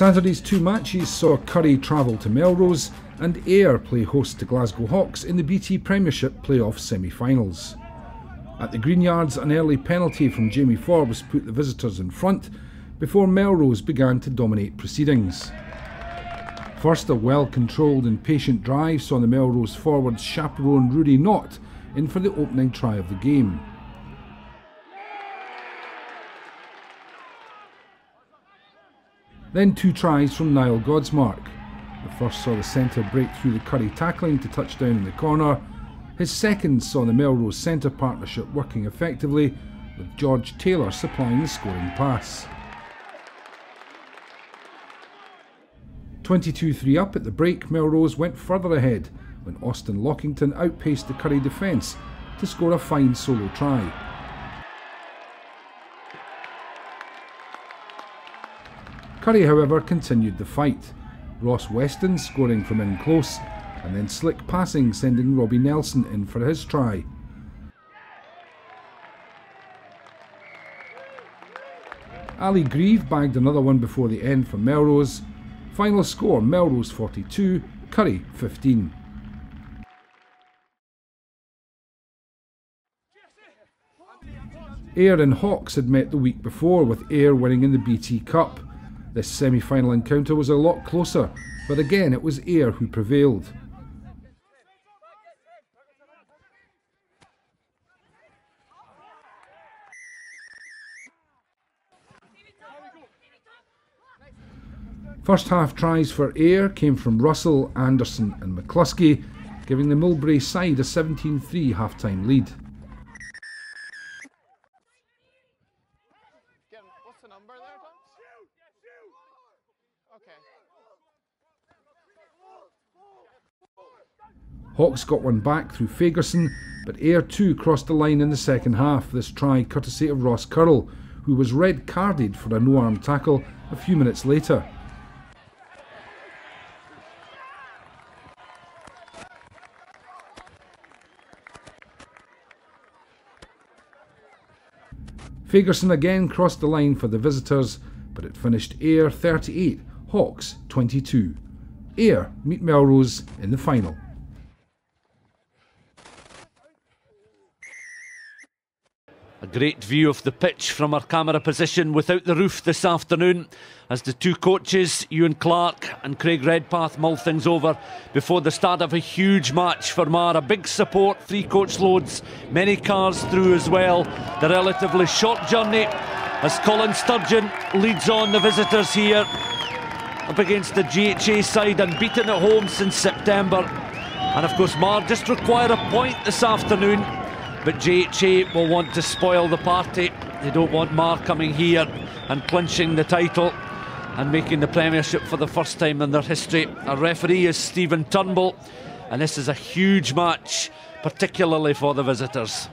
Saturday's two matches saw Curry travel to Melrose and Ayr play host to Glasgow Hawks in the BT Premiership playoff semi-finals. At the Greenyards, an early penalty from Jamie Forbes put the visitors in front before Melrose began to dominate proceedings. First, a well-controlled and patient drive saw the Melrose forwards chaperone Rudy Knott in for the opening try of the game. Then two tries from Niall Godsmark. The first saw the centre break through the Curry tackling to touch down in the corner. His second saw the Melrose centre partnership working effectively, with George Taylor supplying the scoring pass. 22-3 up at the break, Melrose went further ahead when Austin Lockington outpaced the Curry defence to score a fine solo try. Curry, however, continued the fight, Ross Weston scoring from in close, and then slick passing sending Robbie Nelson in for his try. Ali Grieve bagged another one before the end for Melrose. Final score: Melrose 42, Curry 15. Ayr and Hawks had met the week before, with Ayr winning in the BT Cup. This semi-final encounter was a lot closer, but again it was Ayr who prevailed. First half tries for Ayr came from Russell, Anderson and McCluskey, giving the Mulberry side a 17-3 half-time lead. What's the number there, Tom? Okay. Hawks got one back through Fagerson, but Ayr too crossed the line in the second half, this try courtesy of Ross Currell, who was red-carded for a no-arm tackle a few minutes later. Fagerson again crossed the line for the visitors, but it finished Ayr 38, Hawks 22. Ayr meet Melrose in the final. A great view of the pitch from our camera position without the roof this afternoon, as the two coaches, Ewan Clark and Craig Redpath, mull things over before the start of a huge match for Mar. A big support, 3 coach loads, many cars through as well. The relatively short journey as Colin Sturgeon leads on the visitors here up against the GHA side, unbeaten at home since September. And of course Mar just require a point this afternoon, but GHA will want to spoil the party. They don't want Mar coming here and clinching the title and making the Premiership for the first time in their history. Our referee is Stephen Turnbull, and this is a huge match, particularly for the visitors.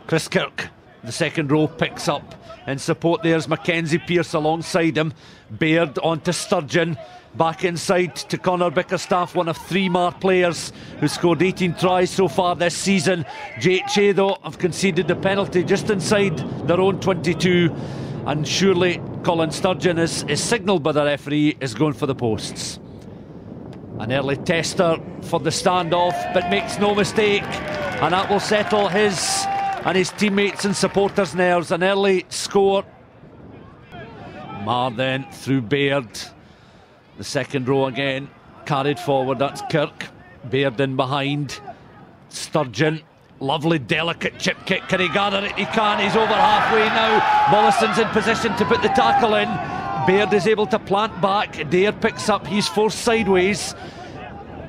Chris Kirk, the second row, picks up in support. There's Mackenzie Pearce alongside him. Baird on to Sturgeon. Back inside to Conor Bickerstaff, one of 3 Mar players who scored 18 tries so far this season. GHA though have conceded the penalty just inside their own 22, and surely Colin Sturgeon is signalled by the referee is going for the posts. An early tester for the standoff, but makes no mistake, and that will settle his and his teammates and supporters' nerves. An early score. Mar then through Baird. The second row again carried forward. That's Kirk. Baird in behind. Sturgeon. Lovely delicate chip kick. Can he gather it? He can. He's over halfway now. Mollison's in position to put the tackle in. Baird is able to plant back. Dare picks up. He's forced sideways.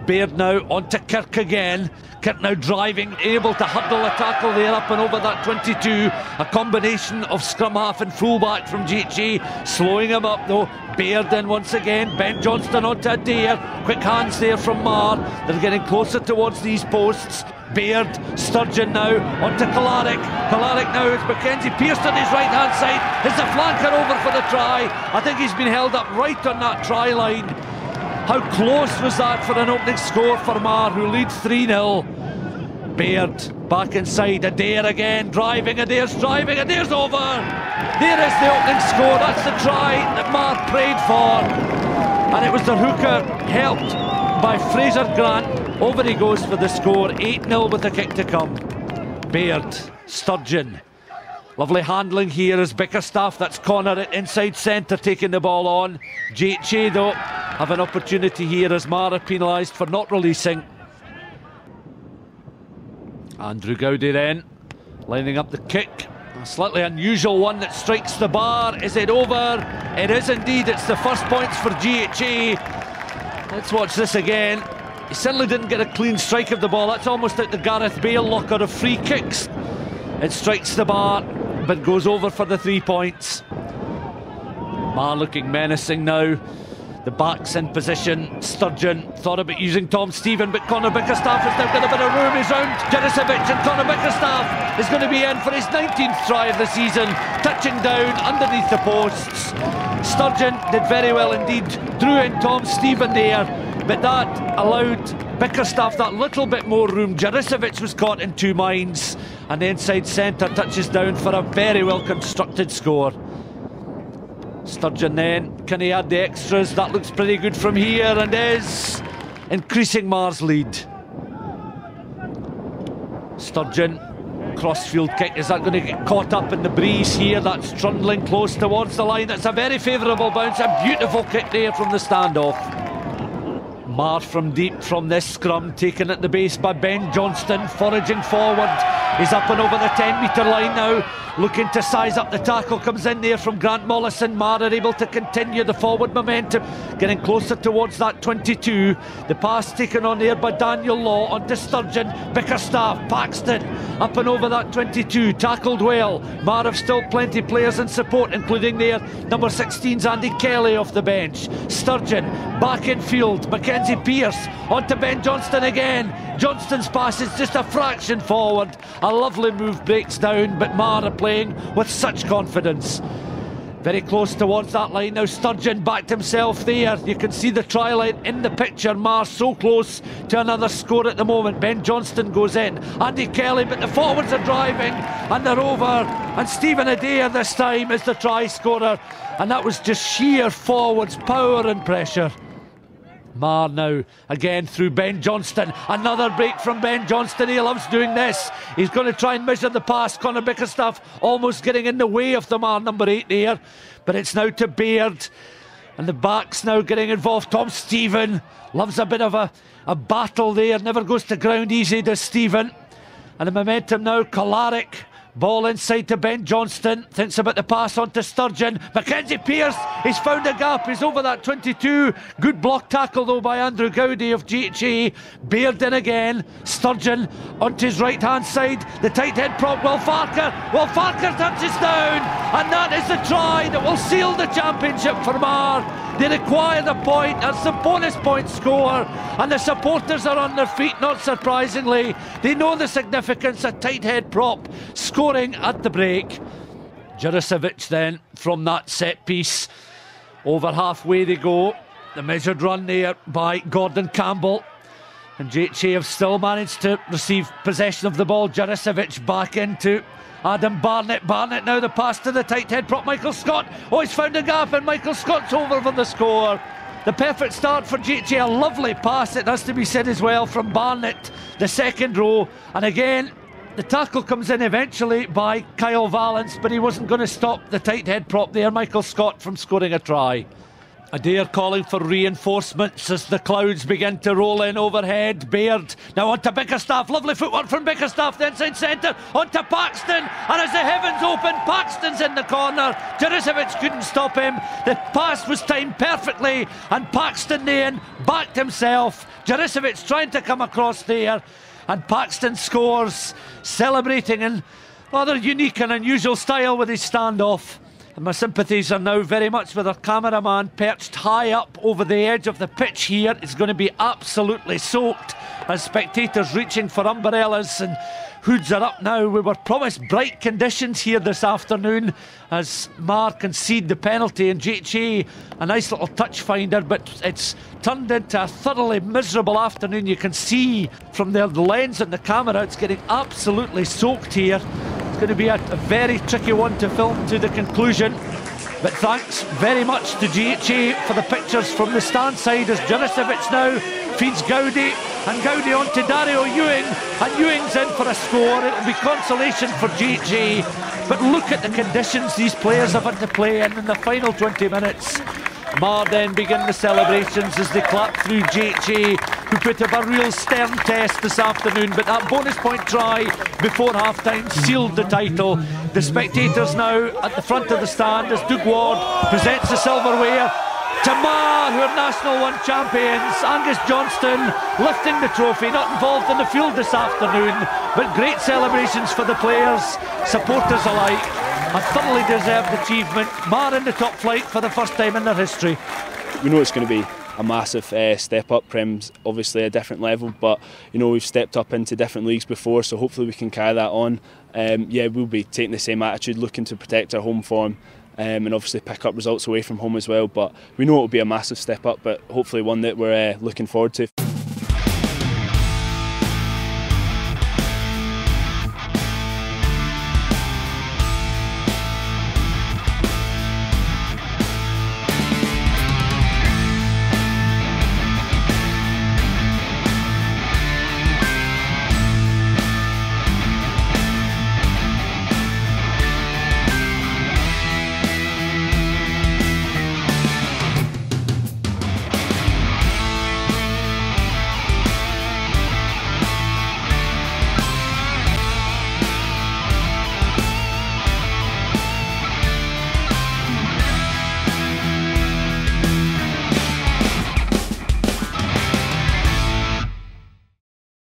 Baird now onto Kirk again. Kirk now driving, able to hurdle a tackle there up and over that 22. A combination of scrum half and fullback from GHA, slowing him up though. Baird then once again. Ben Johnston onto Adair. Quick hands there from Mar. They're getting closer towards these posts. Baird, Sturgeon now onto Kalarick. Kalarick now, it's Mackenzie Pearce on his right hand side. Is the flanker over for the try? I think he's been held up right on that try line. How close was that for an opening score for Mar, who lead 3-0. Baird back inside, Adair again, driving, Adair's driving, Adair's over. There is the opening score. That's the try that Mar prayed for. and it was the hooker helped by Fraser Grant. Over he goes for the score, 8-0 with a kick to come. Baird, Sturgeon. Lovely handling here as Bickerstaff, that's Connor at inside centre taking the ball on. JHA though have an opportunity here as Mara penalised for not releasing. Andrew Gowdy then lining up the kick. A slightly unusual one that strikes the bar. Is it over? It is indeed. It's the first points for GHA. Let's watch this again. He certainly didn't get a clean strike of the ball. That's almost at the Gareth Bale locker of free kicks. It strikes the bar but goes over for the 3 points. Mar looking menacing now. The back's in position. Sturgeon thought about using Tom Stephen, but Conor Bickerstaff has now got a bit of room. He's round Juricevic, and Conor Bickerstaff is going to be in for his 19th try of the season, touching down underneath the posts. Sturgeon did very well indeed, drew in Tom Stephen there, but that allowed Bickerstaff that little bit more room. Juricevic was caught in two minds, and the inside centre touches down for a very well constructed score. Sturgeon then, can he add the extras? That looks pretty good from here and is increasing Mar's lead. Sturgeon, crossfield kick, is that going to get caught up in the breeze here? That's trundling close towards the line. That's a very favourable bounce, a beautiful kick there from the standoff. Mar from deep from this scrum, taken at the base by Ben Johnston, foraging forward. He's up and over the 10-metre line now, looking to size up the tackle. Comes in there from Grant Mollison. Mar are able to continue the forward momentum, getting closer towards that 22. The pass taken on there by Daniel Law onto Sturgeon. Bickerstaff, Paxton, up and over that 22, tackled well. Mar have still plenty players in support, including their number 16's Andy Kelly off the bench. Sturgeon back in field, Mackenzie Pearce onto Ben Johnston again. Johnston's pass is just a fraction forward. A lovely move breaks down, but Mar are playing with such confidence. Very close towards that line now. Sturgeon backed himself there. You can see the try line in the picture. Mar so close to another score at the moment. Ben Johnston goes in. Andy Kelly, but the forwards are driving and they're over. And Stephen Adair this time is the try scorer. And that was just sheer forwards power and pressure. Mar now again through Ben Johnston. Another break from Ben Johnston. He loves doing this. He's going to try and measure the pass. Conor Bickerstaff almost getting in the way of the Mar number 8 there. But it's now to Baird. And the back's now getting involved. Tom Stephen loves a bit of a battle there. Never goes to ground easy, does Stephen. And the momentum now, Kolaric. Ball inside to Ben Johnston. Thinks about the pass on to Sturgeon. Mackenzie Pearce, he's found a gap. He's over that 22. Good block tackle though by Andrew Gowdy of GHA. Baird in again. Sturgeon onto his right hand side. The tight head prop, Will Farker. Will Farker touches down. And that is the try that will seal the championship for Mar. They require the point. That's the bonus point score. And the supporters are on their feet, not surprisingly. They know the significance of tight head prop scoring at the break. Juricevic then from that set piece. Over halfway they go. The measured run there by Gordon Campbell. And JHA have still managed to receive possession of the ball. Juricevic back into Adam Barnett. Barnett now the pass to the tight head prop Michael Scott. Oh, he's found a gap and Michael Scott's over for the score. The perfect start for GHA. A lovely pass, it has to be said as well, from Barnett, the second row. And again, the tackle comes in eventually by Kyle Valance, but he wasn't going to stop the tight head prop there, Michael Scott, from scoring a try. Adair calling for reinforcements as the clouds begin to roll in overhead. Baird now onto Bickerstaff. Lovely footwork from Bickerstaff, the inside centre, onto Paxton. And as the heavens open, Paxton's in the corner. Juricevic couldn't stop him. The pass was timed perfectly, and Paxton then backed himself. Juricevic trying to come across there, and Paxton scores, celebrating in rather unique and unusual style with his standoff. And my sympathies are now very much with our cameraman perched high up over the edge of the pitch here. It's going to be absolutely soaked as spectators reaching for umbrellas and hoods are up now. We were promised bright conditions here this afternoon as Mar concede the penalty, and GHA a nice little touch finder, but it's turned into a thoroughly miserable afternoon. You can see from the lens and the camera it's getting absolutely soaked here. It's going to be a very tricky one to film to the conclusion. But thanks very much to GHA for the pictures from the stand side as Jurisiewicz now feeds Gowdy, and Gowdy on to Dario Ewing, and Ewing's in for a score. It'll be consolation for GHA. But look at the conditions these players have had to play in the final 20 minutes. Mar then begin the celebrations as they clap through GHA, who put up a real stern test this afternoon, but that bonus point try before half-time sealed the title. The spectators now at the front of the stand as Doug Ward presents the silverware to Mar, who are National 1 champions. Angus Johnston lifting the trophy, not involved in the field this afternoon, but great celebrations for the players, supporters alike. A thoroughly deserved achievement. Mar in the top flight for the first time in their history. We know it's going to be a massive step up. Prem's obviously a different level, but you know, we've stepped up into different leagues before, so hopefully we can carry that on. Yeah, we'll be taking the same attitude, looking to protect our home form, and obviously pick up results away from home as well. But we know it'll be a massive step up, but hopefully one that we're looking forward to.